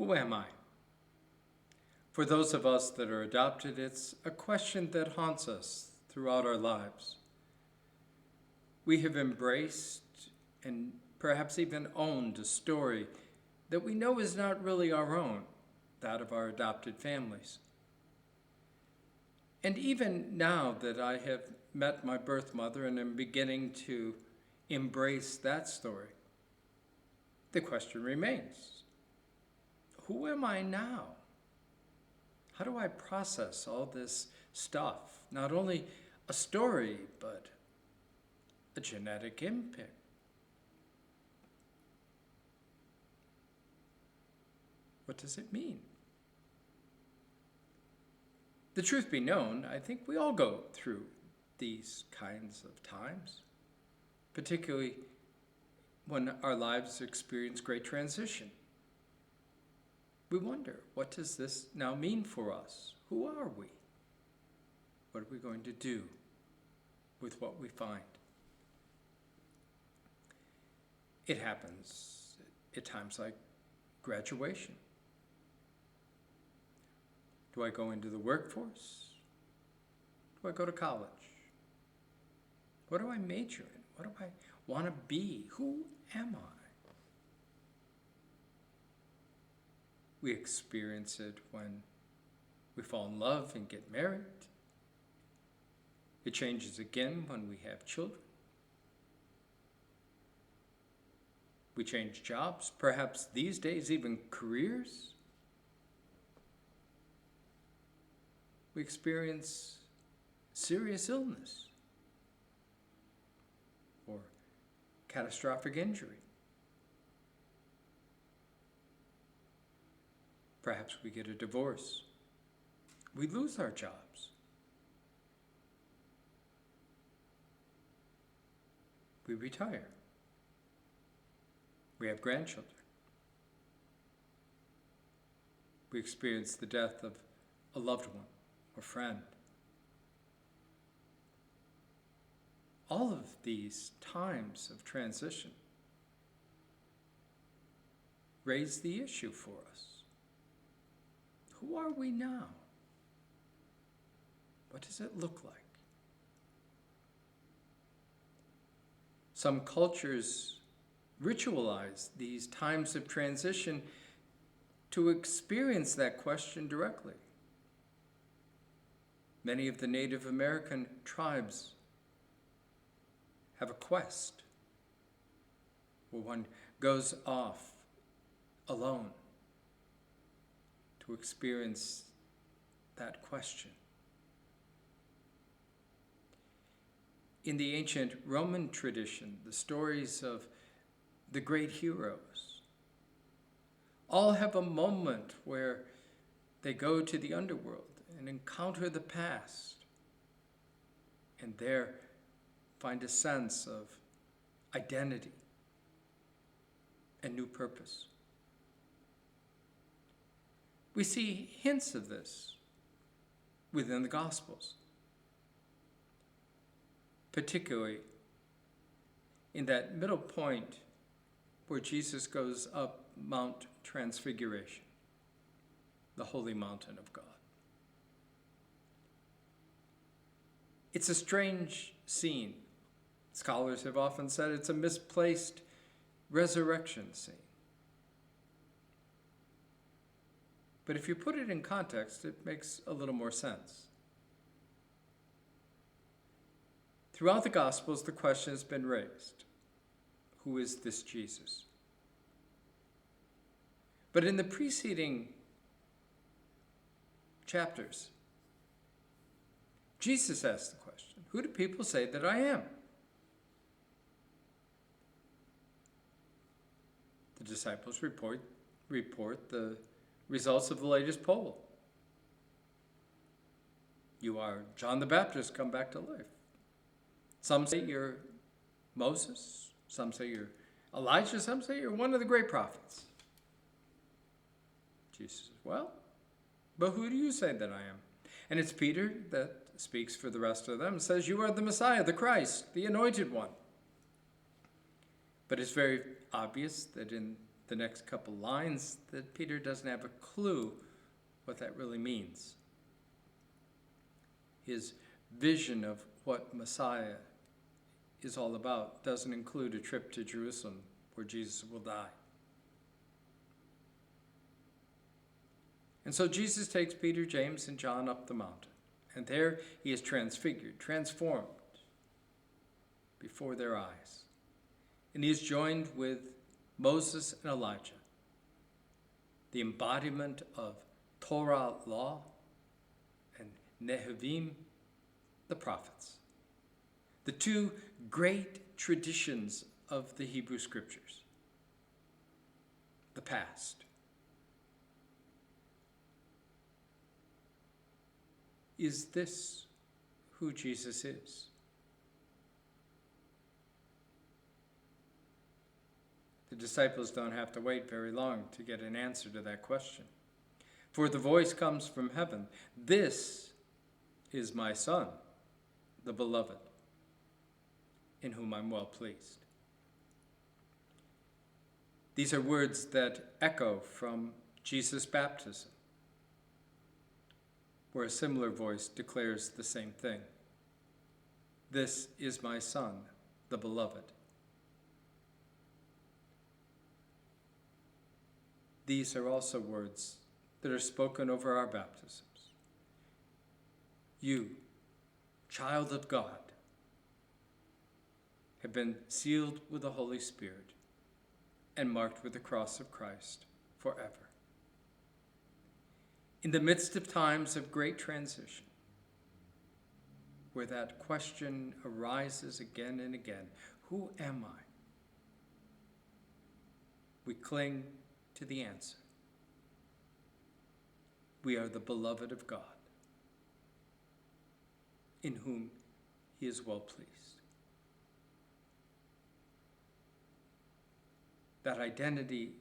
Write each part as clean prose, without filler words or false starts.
Who am I? For those of us that are adopted, it's a question that haunts us throughout our lives. We have embraced and perhaps even owned a story that we know is not really our own, that of our adopted families. And even now that I have met my birth mother and am beginning to embrace that story, the question remains, who am I now? How do I process all this stuff? Not only a story, but a genetic impact. What does it mean? The truth be known, I think we all go through these kinds of times, particularly when our lives experience great transition. We wonder, what does this now mean for us? Who are we? What are we going to do with what we find? It happens at times like graduation. Do I go into the workforce? Do I go to college? What do I major in? What do I want to be? Who am I? We experience it when we fall in love and get married. It changes again when we have children. We change jobs, perhaps these days even careers. We experience serious illness or catastrophic injury. Perhaps we get a divorce. We lose our jobs. We retire. We have grandchildren. We experience the death of a loved one or friend. All of these times of transition raise the issue for us. Who are we now? What does it look like? Some cultures ritualize these times of transition to experience that question directly. Many of the Native American tribes have a quest where one goes off alone to experience that question. In the ancient Roman tradition, the stories of the great heroes all have a moment where they go to the underworld and encounter the past, and there find a sense of identity and new purpose. We see hints of this within the Gospels, particularly in that middle point where Jesus goes up Mount Transfiguration, the holy mountain of God. It's a strange scene. Scholars have often said it's a misplaced resurrection scene. But if you put it in context, it makes a little more sense. Throughout the Gospels, the question has been raised. Who is this Jesus? But in the preceding chapters, Jesus asked the question, who do people say that I am? The disciples report the results of the latest poll. You are John the Baptist come back to life. Some say you're Moses. Some say you're Elijah. Some say you're one of the great prophets. Jesus says, well, but who do you say that I am? And it's Peter that speaks for the rest of them, says, you are the Messiah, the Christ, the Anointed One. But it's very obvious that in the next couple lines that Peter doesn't have a clue what that really means. His vision of what Messiah is all about doesn't include a trip to Jerusalem where Jesus will die. And so Jesus takes Peter, James, and John up the mountain, and there he is transfigured, transformed before their eyes. And he is joined with Moses and Elijah, the embodiment of Torah law, and Nehavim, the prophets, the two great traditions of the Hebrew Scriptures, the past. Is this who Jesus is? The disciples don't have to wait very long to get an answer to that question. For the voice comes from heaven, "This is my Son, the beloved, in whom I'm well pleased." These are words that echo from Jesus' baptism, where a similar voice declares the same thing. "This is my Son, the beloved." These are also words that are spoken over our baptisms. You, child of God, have been sealed with the Holy Spirit and marked with the cross of Christ forever. In the midst of times of great transition, where that question arises again and again, who am I? We cling to the answer. We are the beloved of God, in whom he is well pleased. That identity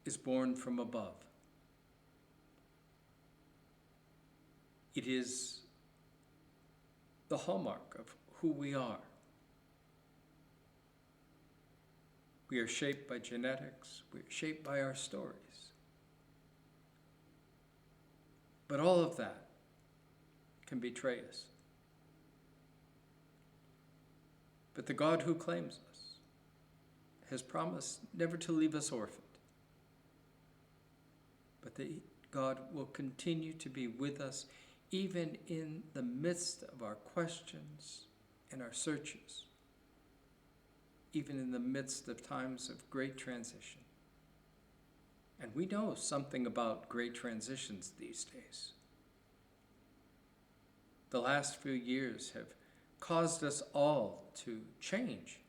is born from above. It is the hallmark of who we are. We are shaped by genetics. We are shaped by our stories. But all of that can betray us. But the God who claims us has promised never to leave us orphaned, but that God will continue to be with us even in the midst of our questions and our searches, even in the midst of times of great transition. And we know something about great transitions these days. The last few years have caused us all to change.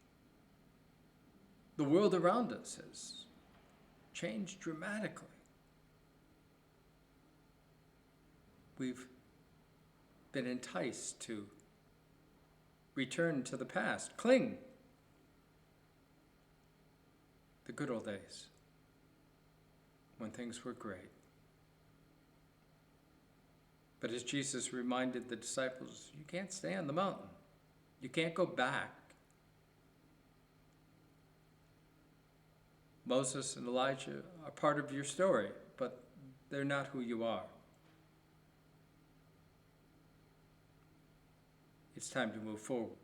The world around us has changed dramatically. We've been enticed to return to the past, cling the good old days when things were great. But as Jesus reminded the disciples, you can't stay on the mountain. You can't go back. Moses and Elijah are part of your story, but they're not who you are. It's time to move forward.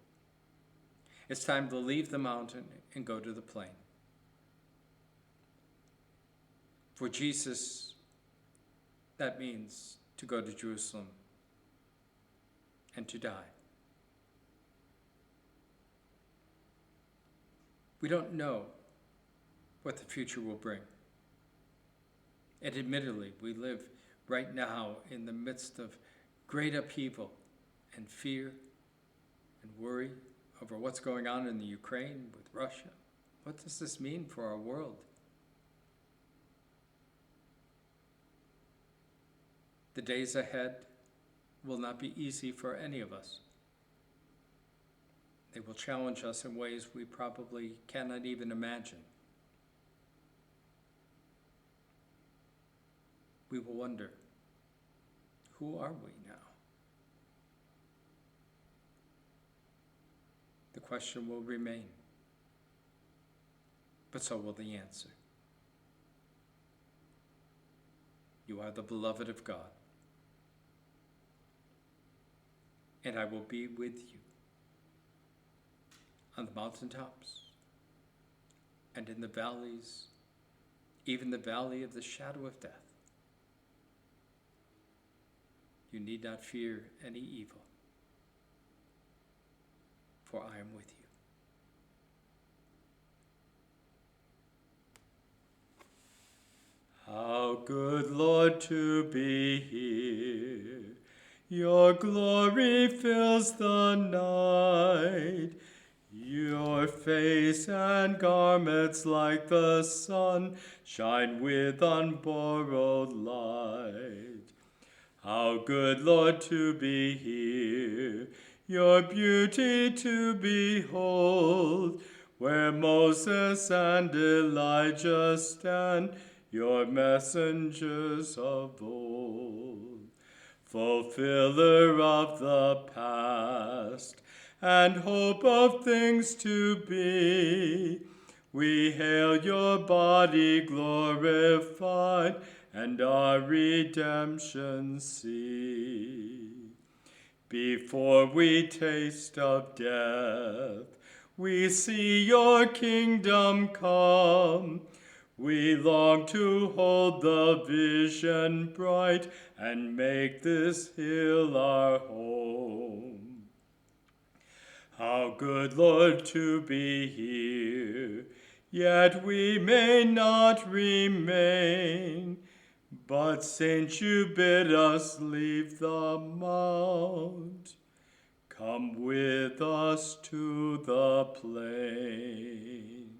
It's time to leave the mountain and go to the plain. For Jesus, that means to go to Jerusalem and to die. We don't know what the future will bring. And admittedly, we live right now in the midst of great upheaval and fear and worry over what's going on in the Ukraine with Russia. What does this mean for our world? The days ahead will not be easy for any of us. They will challenge us in ways we probably cannot even imagine. We will wonder, who are we now? The question will remain, but so will the answer. You are the beloved of God, and I will be with you on the mountaintops and in the valleys, even the valley of the shadow of death. You need not fear any evil, for I am with you. How good, Lord, to be here. Your glory fills the night. Your face and garments like the sun shine with unborrowed light. How good, Lord, to be here. Your beauty to behold. Where Moses and Elijah stand, your messengers of old, fulfiller of the past and hope of things to be. We hail your body glorified and our redemption see. Before we taste of death, we see your kingdom come. We long to hold the vision bright and make this hill our home. How good, Lord, to be here, yet we may not remain. But since you bid us leave the mount, come with us to the plain.